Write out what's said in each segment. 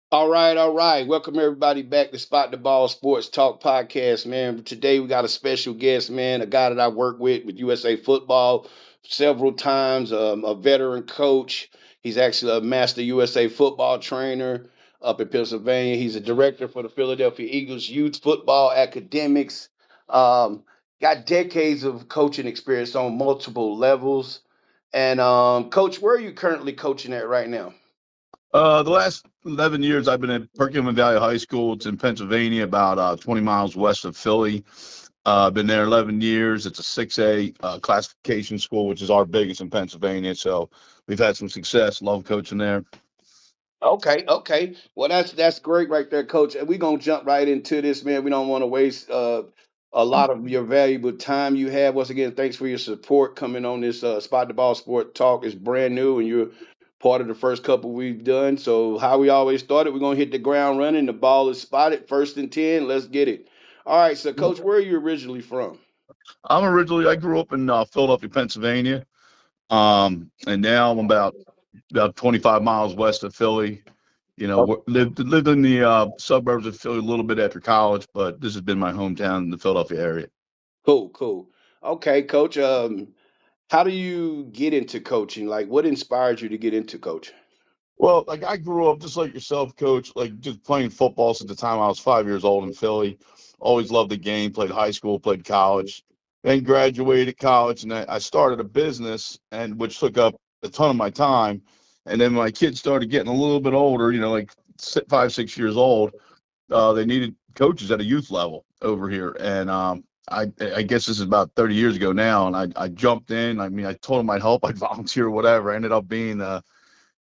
All right, all right. Welcome everybody back to Spot the Ball Sports Talk Podcast, man. Today we got a special guest, man, a guy that I work with USA Football several times, a veteran coach. He's actually a master USA football trainer up in Pennsylvania. He's a director for the Philadelphia Eagles Youth Football Academics. Um, got decades of coaching experience on multiple levels. And Coach, where are you currently coaching at right now? The last 11 years, I've been at Perkiomen Valley High School. It's in Pennsylvania, about 20 miles west of Philly. Been there 11 years. It's a 6A classification school, which is our biggest in Pennsylvania. So we've had some success. Love coaching there. Okay, okay. Well, that's great right there, Coach. And we're gonna jump right into this, man. We don't want to waste a lot of your valuable time you have. Once again, thanks for your support coming on this Spot the Ball Sport Talk. It's brand new, and you're part of the first couple we've done. So, how we always started, we're gonna hit the ground running. The ball is spotted, 1st and 10. Let's get it. All right, so Coach, where are you originally from? I grew up in Philadelphia, Pennsylvania. And now I'm about 25 miles west of Philly. Lived in the suburbs of Philly a little bit after college, but this has been my hometown in the Philadelphia area. Cool, cool. Okay, Coach. How do you get into coaching? Like, what inspired you to get into coaching? Well, like I grew up just like yourself, coach, like just playing football since the time I was 5 years old in Philly. Always loved the game, played high school, played college, then graduated college, and I started a business, and which took up a ton of my time. And then my kids started getting a little bit older, like 5, 6 years old. They needed coaches at a youth level over here, and I guess this is about 30 years ago now, and I jumped in. I mean, I told them I'd help, I'd volunteer, whatever. I ended up being a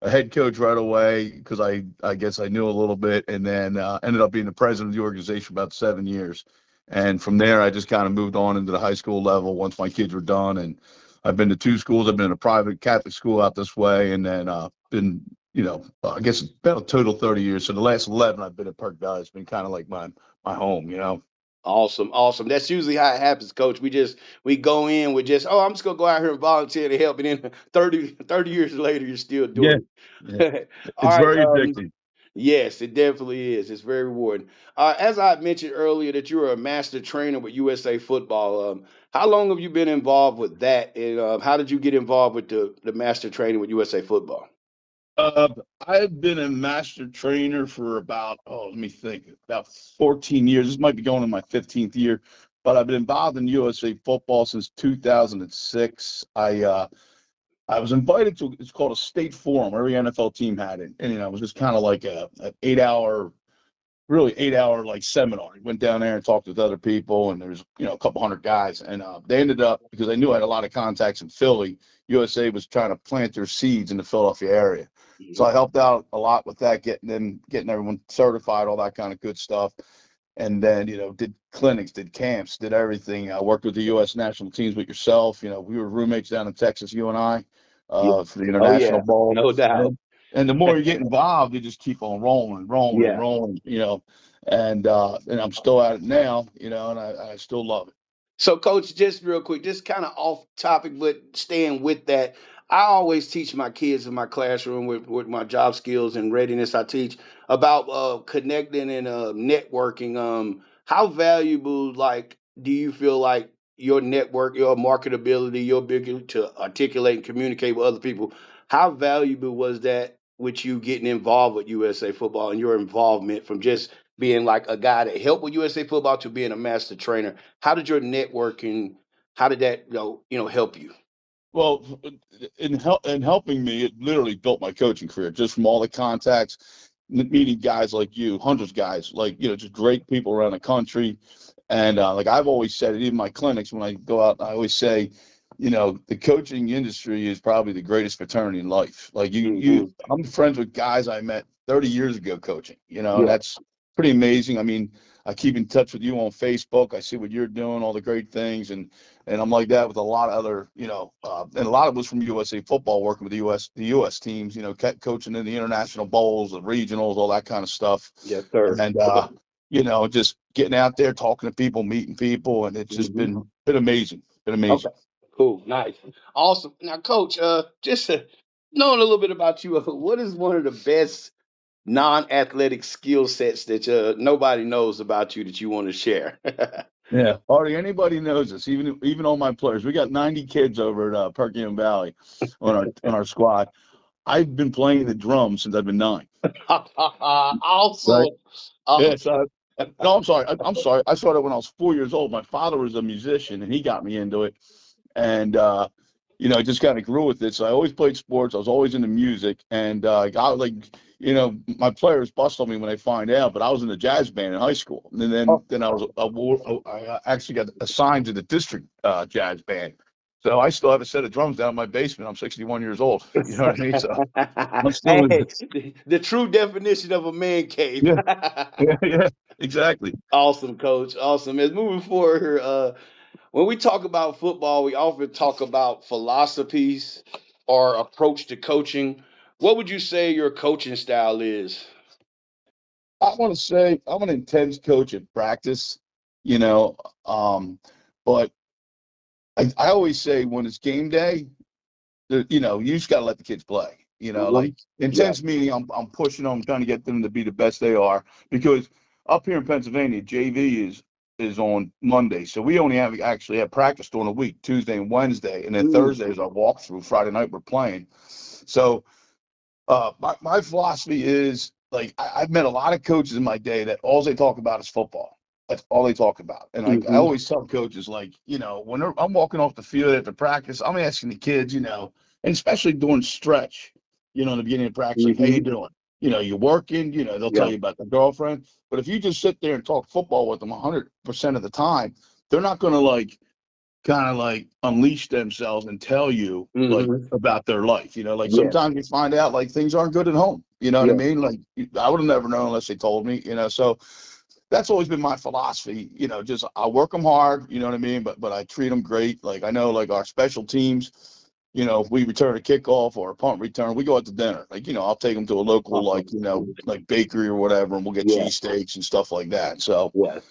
head coach right away because I guess I knew a little bit, and then ended up being the president of the organization for about 7 years. And from there, I just kind of moved on into the high school level once my kids were done. And I've been to two schools. I've been in a private Catholic school out this way, and then been, I guess about a total 30 years. So the last 11 I've been at Perk Valley. It's been kind of like my home. Awesome, awesome. That's usually how it happens, Coach. We go in with just, oh, I'm just gonna go out here and volunteer to help, and then 30 years later, you're still Yeah, doing yeah. it. All It's right. very addicting. Yes, it definitely is. It's very rewarding. As I mentioned earlier, that you were a master trainer with USA Football. How long have you been involved with that, and how did you get involved with the master training with USA Football? Uh, I've been a master trainer for let me think, about 14 years. This might be going in my 15th year, but I've been involved in USA football since 2006. I was invited to, it's called a state forum. Every NFL team had it. And, it was just kind of like an 8 hour, really 8 hour like seminar. I went down there and talked with other people, and there's a couple hundred guys, and they ended up, because I knew I had a lot of contacts in Philly. USA was trying to plant their seeds in the Philadelphia area, so I helped out a lot with that, getting everyone certified, all that kind of good stuff. And then did clinics, did camps, did everything. I worked with the U.S. national teams with yourself. We were roommates down in Texas, you and I, Yeah. for the Oh international yeah, bowl. no doubt. And the more you get involved, you just keep on rolling, rolling, and Yeah. rolling. And I'm still at it now, and I still love it. So, Coach, just real quick, just kind of off topic, but staying with that, I always teach my kids in my classroom with my job skills and readiness. I teach about connecting and networking. How valuable, like, do you feel like your network, your marketability, your ability to articulate and communicate with other people? How valuable was that with you getting involved with USA Football and your involvement from just being like a guy that helped with USA Football to being a master trainer? How did your networking, how did that help you? Well, in helping me, it literally built my coaching career just from all the contacts, meeting guys like you, hundreds of guys, like, just great people around the country. And like I've always said it, even my clinics, when I go out, I always say, the coaching industry is probably the greatest fraternity in life. Like Hmm. I'm friends with guys I met 30 years ago coaching, and Yeah. that's pretty amazing. I mean, I keep in touch with you on Facebook. I see what you're doing, all the great things, and I'm like that with a lot of other, and a lot of us from USA Football working with the U.S. teams, coaching in the international bowls, the regionals, all that kind of stuff, Yes, sir. and just getting out there, talking to people, meeting people, and it's just Hmm. been amazing, been Okay. amazing. Cool. Nice. Awesome. Now, Coach, just knowing a little bit about you, what is one of the best non-athletic skill sets that nobody knows about you that you want to share? Yeah, Artie. Anybody knows this? Even all my players. We got 90 kids over at Perkiomen Valley on our squad. I've been playing the drums since I've been 9. Right? Awesome. Yeah. Awesome. So no, I'm sorry. I'm sorry. I started when I was 4 years old. My father was a musician, and he got me into it. And I just kind of grew with it. So I always played sports. I was always into music, and I like, my players bust on me when they find out. But I was in a jazz band in high school, and then I actually got assigned to the district jazz band. So I still have a set of drums down in my basement. I'm 61 years old. You know what I mean? So I'm still in Hey, this. the true definition of a man cave. Yeah, yeah, yeah, exactly. Awesome, coach. Awesome. As moving forward here, when we talk about football, we often talk about philosophies or approach to coaching. What would you say your coaching style is? I want to say I'm an intense coach at practice, you know, but I always say when it's game day, you just got to let the kids play. Hmm. Like Yeah. intense meaning I'm pushing them, trying to get them to be the best they are. Because up here in Pennsylvania, JV is on Monday, so we only actually have practice during the week, Tuesday and Wednesday, and then Mm, Thursday is our walkthrough. Friday night we're playing. So my philosophy is like I've met a lot of coaches in my day that all they talk about is football. That's all they talk about. And I hmm. always tell coaches, like, when I'm walking off the field after practice, I'm asking the kids, and especially during stretch, in the beginning of practice, like, how you Hmm. doing? You working, they'll tell Yeah. you about the girlfriend. But if you just sit there and talk football with them 100% of the time, they're not going to kind of like unleash themselves and tell you like Hmm. about their life. Like Yes. sometimes you find out like things aren't good at home. You know what I Yes. mean? Like I would have never known unless they told me. So that's always been my philosophy. Just I work them hard. You know what I mean? But I treat them great. Like I know like our special teams. If we return a kickoff or a punt return, we go out to dinner. Like, I'll take them to a local, like, like bakery or whatever, and we'll get Yeah. cheesesteaks and stuff like that. So Yes.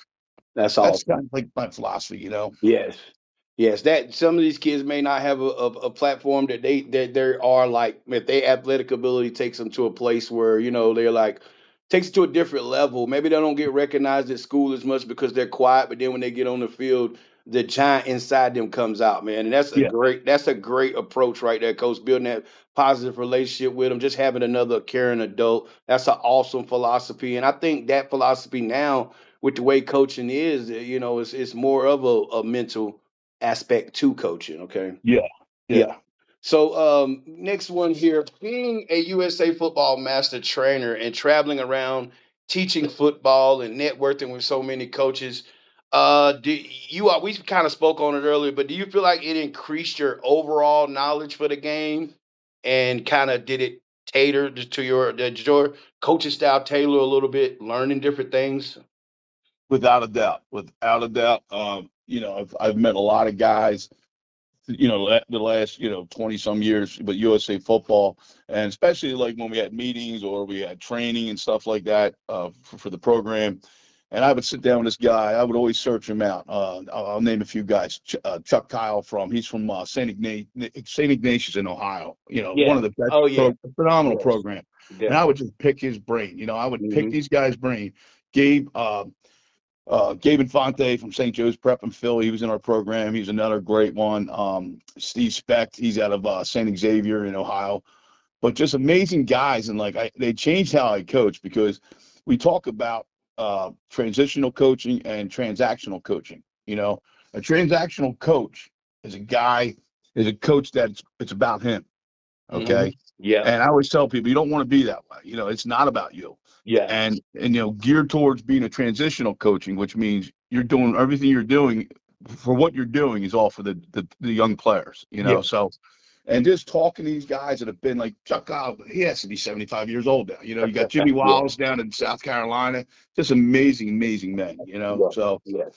That's that's awesome. kind of like my philosophy. Yes. Yes, that some of these kids may not have a platform that there are like if their athletic ability takes them to a place where they're like takes it to a different level. Maybe they don't get recognized at school as much because they're quiet, but then when they get on the field, the giant inside them comes out, man. And Yeah. that's a great approach right there, coach. Building that positive relationship with them, just having another caring adult. That's an awesome philosophy, and I think that philosophy now with the way coaching is, it's more of a mental aspect to coaching. Okay. Yeah. Yeah. Yeah. So next one here, being a USA football master trainer and traveling around teaching football and networking with so many coaches, do you are we kind of spoke on it earlier, but do you feel like it increased your overall knowledge for the game and kind of did it cater to your coaching style tailor a little bit, learning different things? Without a doubt, without a doubt. I've met a lot of guys, the last, 20 some years with USA football, and especially like when we had meetings or we had training and stuff like that for the program. And I would sit down with this guy. I would always search him out. I'll name a few guys. Chuck Kyle he's from St. Ignatius in Ohio. One Yeah. of the best, Oh yeah. phenomenal Yes. program. And I Definitely. would just pick his brain. I would pick Hmm. these guys' brain. Gabe, Gabe Infante from St. Joe's Prep in Philly. He was in our program. He's another great one. Steve Specht, he's out of St. Xavier in Ohio. But just amazing guys. And they changed how I coach because we talk about transitional coaching and transactional coaching. A transactional coach is is a coach it's about him. Hmm. Okay. Yeah. And I always tell people you don't want to be that way. It's not about you. Yeah. And geared towards being a transitional coaching, which means you're doing everything you're doing for what you're doing is all for the young players. Yeah. So and just talking to these guys that have been like Chuck Kyle, he has to be 75 years old now. You got Jimmy Yeah. Wallace down in South Carolina, just amazing, amazing men. Yeah. So Yes.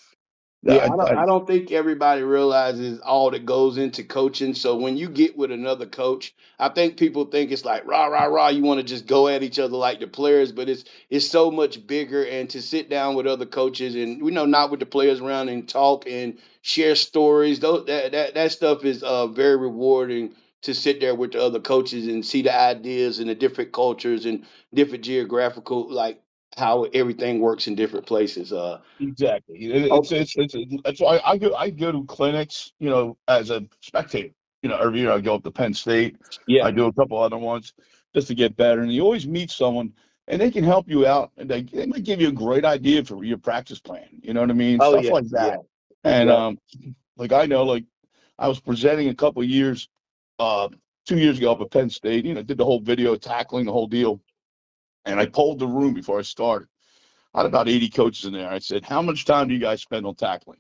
Yeah, I, I I don't think everybody realizes all that goes into coaching. So when you get with another coach, I think people think it's like rah rah rah. You want to just go at each other like the players, but it's so much bigger. And to sit down with other coaches and not with the players around and talk and share stories, those that stuff is very rewarding to sit there with the other coaches and see the ideas and the different cultures and different geographical, like how everything works in different places. Exactly. Oh, That's why I go to clinics, as a spectator. Every year I go up to Penn State. I yeah. do a couple other ones just to get better. And you always meet someone, and they can help you out, and they might give you a great idea for your practice plan. You know what I mean? Oh Stuff yeah. like Yeah. that. And Yeah. like I know, like I was presenting a couple of years, uh, 2 years ago up at Penn State. Did the whole video tackling the whole deal, and I polled the room before I started. I had about 80 coaches in there. I said, "How much time do you guys spend on tackling?"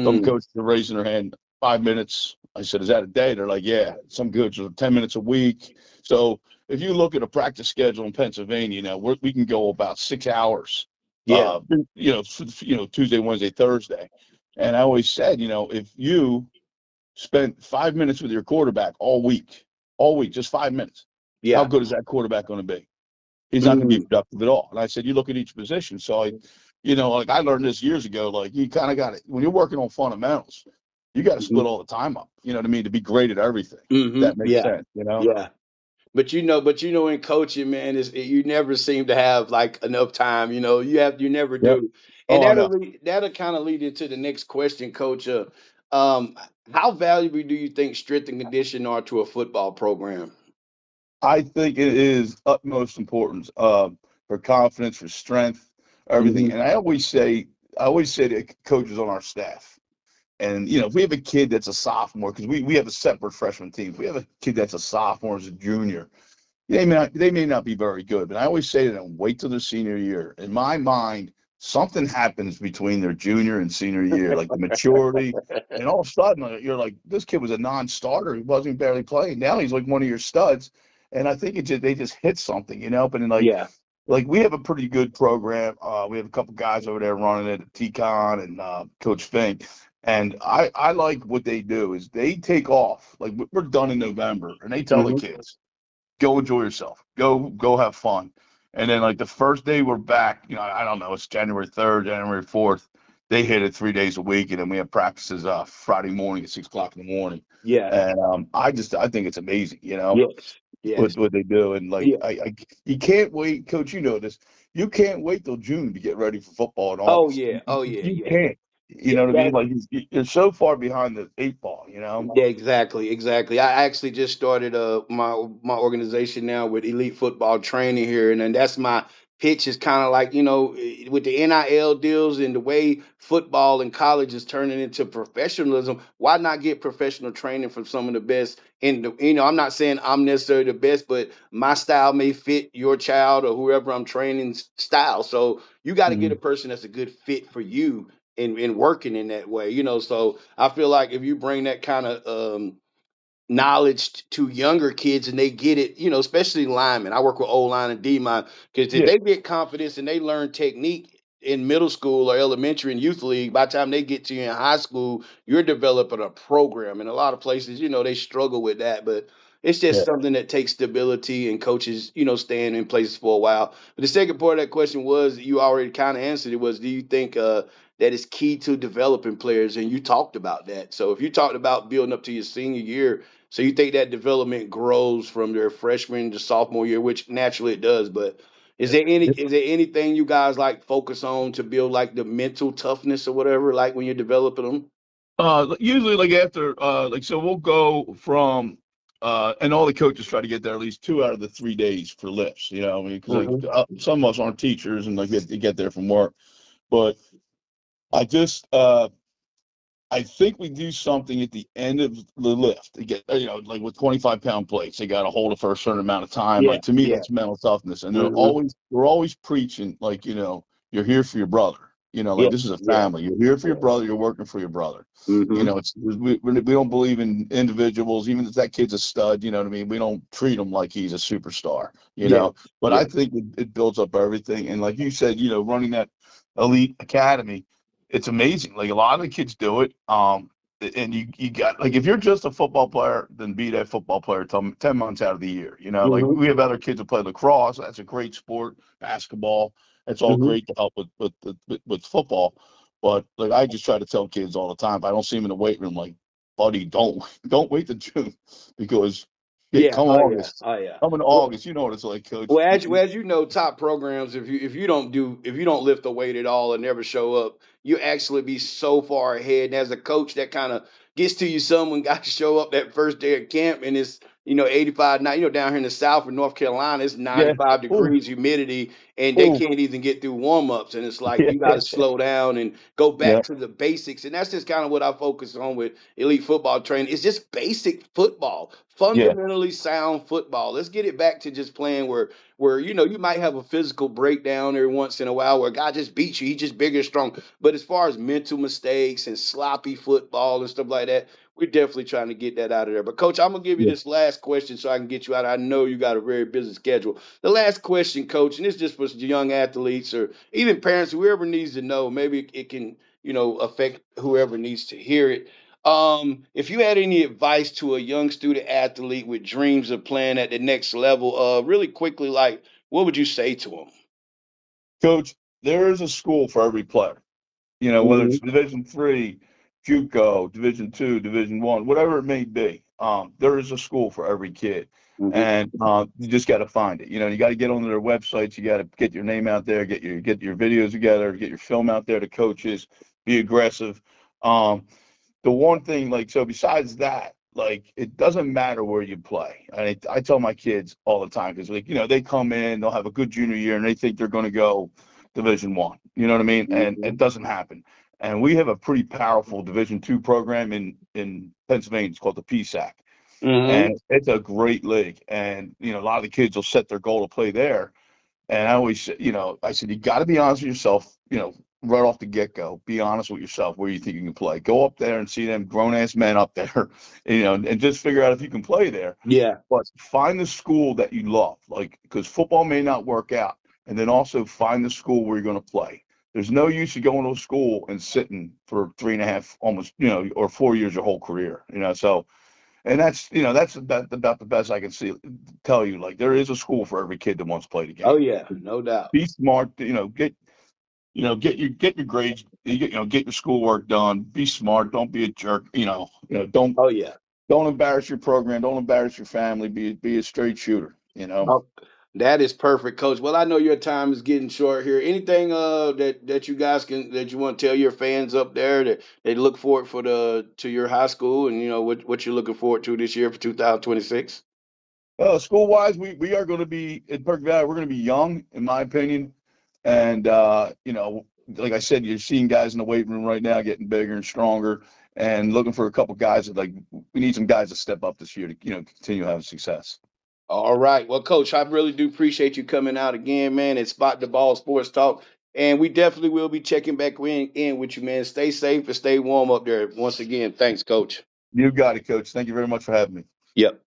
Some Mm, coaches are raising their hand, 5 minutes. I said, "Is that a day?" They're like, "Yeah." Some coaches are 10 minutes a week. So if you look at a practice schedule in Pennsylvania, now we can go about 6 hours. yeah. Tuesday, Wednesday, Thursday. And I always said, if you spent 5 minutes with your quarterback all week, just 5 minutes, how Yeah. good is that quarterback going to be? He's not going to be Mm, productive at all. And I said, you look at each position. So like I learned this years ago, like you kind of got it when you're working on fundamentals, you got to split mhm, all the time up. You know what I mean? To be great at everything. That makes yeah. sense. Yeah. But in coaching, man, you never seem to have like enough time. You never Yep. do, and Oh, I know. that'll kind of lead into the next question, Coach. Um, how valuable do you think strength and conditioning are to a football program? I think it is utmost importance for confidence, for strength, everything. Hmm. And I always say to coaches on our staff, and if we have a kid that's a sophomore, because we have a separate freshman team. If we have a kid that's a sophomore, as a junior, they may not be very good, but I always say to them, wait till their senior year. In my mind, something happens between their junior and senior year, like the maturity, and all of a sudden you're like, this kid was a non-starter, he wasn't barely playing. Now he's like one of your studs, and I think they just hit something, But then, like Yeah. we have a pretty good program. We have a couple guys over there running it, T-Con and Coach Fink. And I like what they do is they take off. Like we're done in November, and they tell the Hmm. kids, go enjoy yourself. Go have fun. And then like the first day we're back, I don't know, it's January 3rd, January 4th. They hit it 3 days a week, and then we have practices Friday morning at 6 o'clock in the morning. Yeah. And I think it's amazing, Yes. Yes. what they do. And like Yeah. you can't wait, Coach. You know this. You can't wait till June to get ready for football in Oh August. yeah. Oh yeah. You Yeah. can't. You Yeah. know what I mean? Like you're so far behind the eight ball. Yeah, exactly, exactly. I actually just started my organization now with elite football training here, and then that's my pitch is kind of like with the NIL deals and the way football and college is turning into professionalism. Why not get professional training from some of the best? And I'm not saying I'm necessarily the best, but my style may fit your child or whoever I'm training's style. So you got to get a Mhm. person that's a good fit for you in working in that way. So I feel like if you bring that kind of knowledge to younger kids and they get it, especially linemen. I work with O line and D line because if Yeah, they get confidence and they learn technique in middle school or elementary and youth league, by the time they get to you in high school, you're developing a program. And a lot of places, they struggle with that, but it's just yeah. something that takes stability and coaches, staying in places for a while. But the second part of that question was you already kind of answered it was do you think that is key to developing players? And you talked about that. So if you talked about building up to your senior year, so you think that development grows from their freshman to sophomore year, which naturally it does. But is there anything you guys like focus on to build like the mental toughness or whatever, like when you're developing them? Usually like after so we'll go from and all the coaches try to get there at least 2 out of the 3 days for lifts. I mean, because like Hmm. some of us aren't teachers and like they get there from work, but I just I think we do something at the end of the lift to get, like with 25-pound plates, they got to hold it for a certain amount of time. Yeah, Like to me, yeah. that's mental toughness. And Hmm. we're always preaching, like, you're here for your brother. Like Yeah, this is a yeah, family. You're here for your yeah. brother. You're working for your brother. Hmm. We don't believe in individuals, even if that kid's a stud. You know what I mean? We don't treat him like he's a superstar. Yeah, But yeah. I think it builds up everything. And like you said, running that elite academy, it's amazing. Like a lot of the kids do it. And you got like if you're just a football player, then be that football player 10 months out of the year. Like Hmm. we have other kids that play lacrosse. That's a great sport. Basketball. That's all Hmm. great to help with football. But like I just try to tell kids all the time, if I don't see them in the weight room, like buddy, don't wait to June because Yeah. come Oh yeah. August, Oh yeah. come in Well, August, you know what it's like, Coach. Well, as you know, top programs, if you don't lift the weight at all and never show up, you actually be so far ahead. And as a coach, that kind of gets to you some when guys show up that first day of camp and it's 85 now down here in the South in North Carolina it's Yeah. 95 Ooh, degrees humidity and they ooh. can't even get through warm ups and it's like Yeah. you got to slow down and go Yeah. back to the basics and that's just kind of what I focus on with elite football training. It's just basic football, Yeah. fundamentally sound football. Let's get it back to just playing where you might have a physical breakdown every once in a while where a guy just beats you, he's just bigger and strong. But as far as mental mistakes and sloppy football and stuff like that, we're definitely trying to get that out of there. But coach, I'm gonna give you Yeah. this last question so I can get you out. I know you got a very busy schedule. The last question, coach, and it's just for young athletes or even parents, whoever needs to know. Maybe it can affect whoever needs to hear it. If you had any advice to a young student athlete with dreams of playing at the next level, really quickly, like what would you say to them? Coach, there is a school for every player. Whether Hmm. it's Division 3, JUCO, Division 2, Division 1, whatever it may be. There is a school for every kid, Hmm. and you just got to find it. You got to get onto their websites. You got to get your name out there, get your videos together, get your film out there to coaches. Be aggressive. Um, the one thing, like, so besides that, like, it doesn't matter where you play. I tell my kids all the time because, like, they come in, they'll have a good junior year, and they think they're going to go Division 1. You know what I mean? And it Hmm. doesn't happen. And we have a pretty powerful Division 2 program in Pennsylvania. It's called the PSAC, Hmm. and it's a great league. And a lot of the kids will set their goal to play there. And I always, I said, you got to be honest with yourself, right off the get go. Be honest with yourself where you think you can play. Go up there and see them grown ass men up there, and just figure out if you can play there. Yeah. But find the school that you love, like, because football may not work out. And then also find the school where you're going to play. There's no use of going to a school and sitting for 3.5, almost, or 4 years your whole career. So, and that's about the best I can tell you. Like, there is a school for every kid that wants to play the Oh game. yeah, no doubt. Be smart, get your grades, get your schoolwork done. Be smart. Don't be a jerk. Don't Oh yeah. don't embarrass your program. Don't embarrass your family. Be a straight shooter. Oh, that is perfect, coach. Well, I know your time is getting short here. Anything that you guys that you want to tell your fans up there that they look forward for the to your high school and what you're looking forward to this year for 2026? School wise, we are going to be in Perk Valley. We're going to be young, in my opinion, and like I said, you're seeing guys in the weight room right now getting bigger and stronger, and looking for a couple guys that, like, we need some guys to step up this year to continue having success. All right. Well, coach, I really do appreciate you coming out again, man, and Spot the Ball Sports Talk. And we definitely will be checking back in with you, man. Stay safe and stay warm up there. Once again, thanks, coach. You got it, Coach. Thank you very much for having me. Yep.